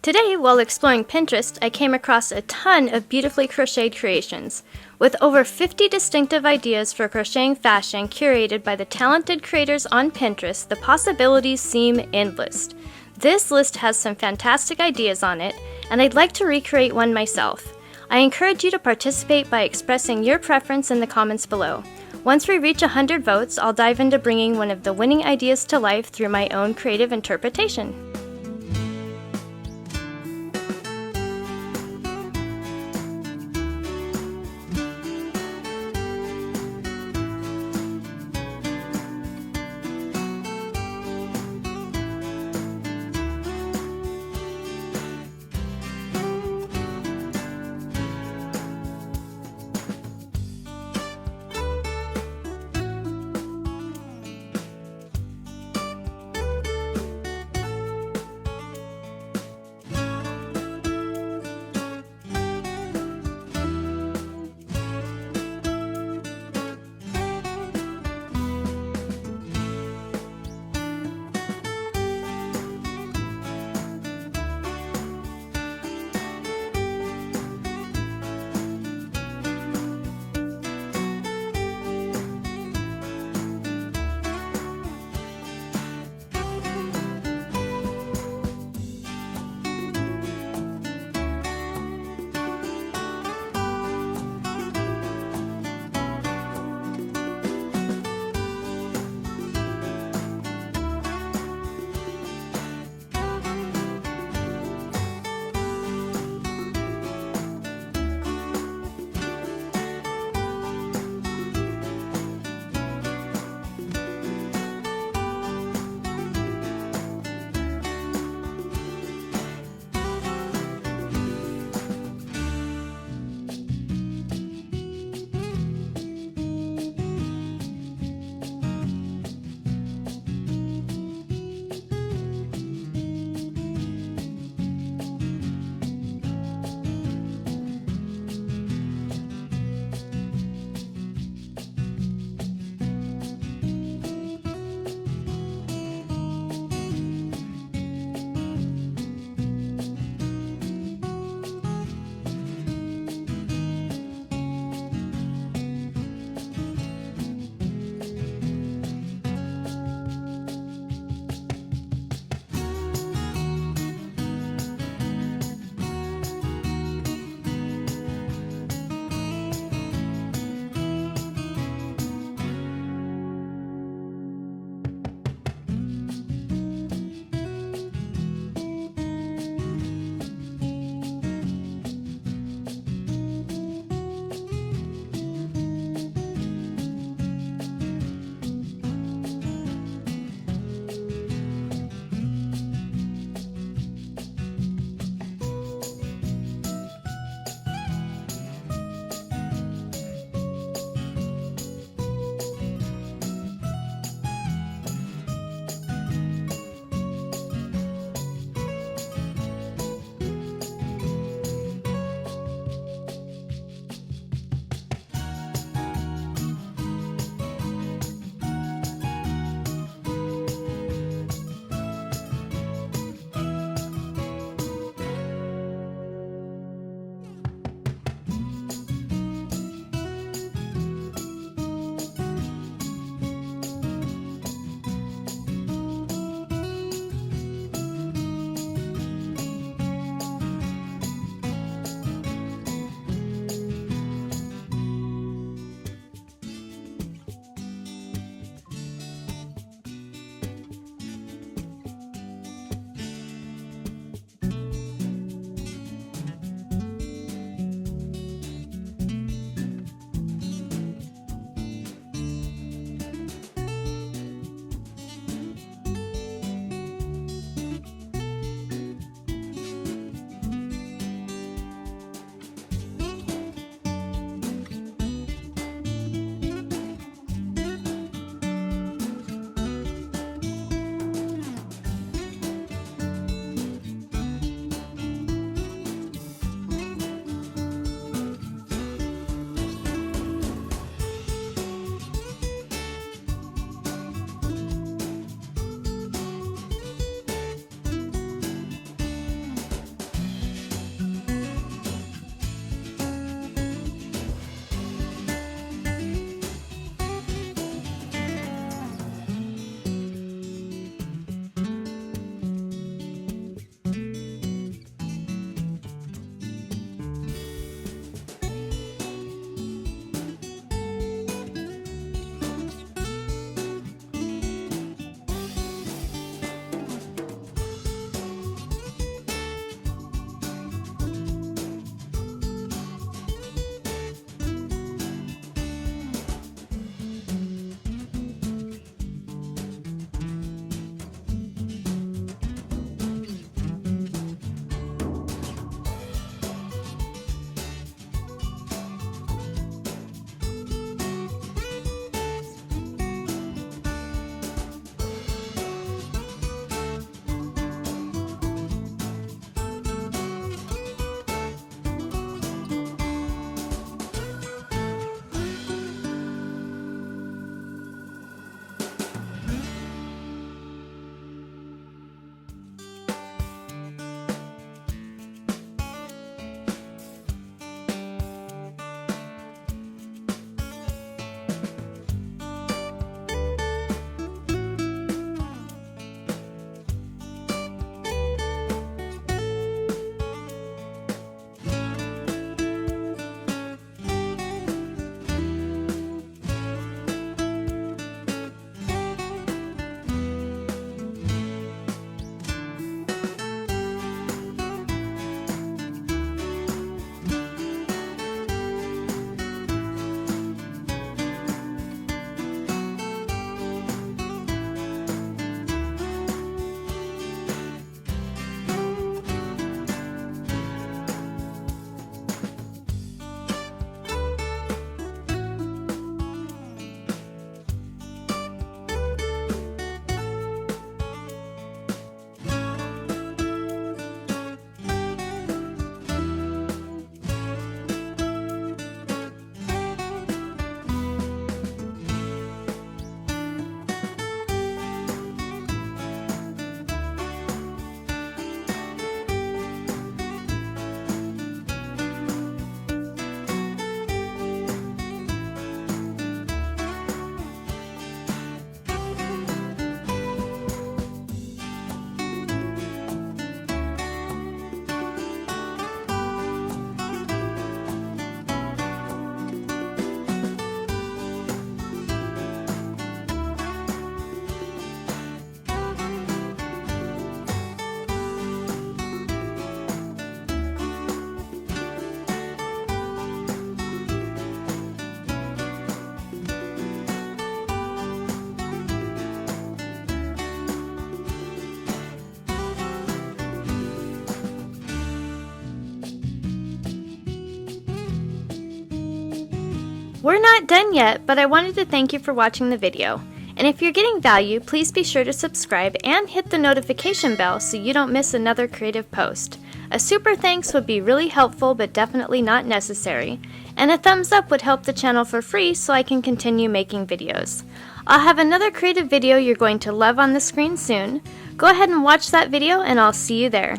Today, while exploring Pinterest, I came across a ton of beautifully crocheted creations. With over 50 distinctive ideas for crocheting fashion curated by the talented creators on Pinterest, the possibilities seem endless. This list has some fantastic ideas on it, and I'd like to recreate one myself. I encourage you to participate by expressing your preference in the comments below. Once we reach 100 votes, I'll dive into bringing one of the winning ideas to life through my own creative interpretation. We're not done yet, but I wanted to thank you for watching the video. And if you're getting value, please be sure to subscribe and hit the notification bell so you don't miss another creative post. A super thanks would be really helpful but definitely not necessary. And a thumbs up would help the channel for free so I can continue making videos. I'll have another creative video you're going to love on the screen soon. Go ahead and watch that video and I'll see you there.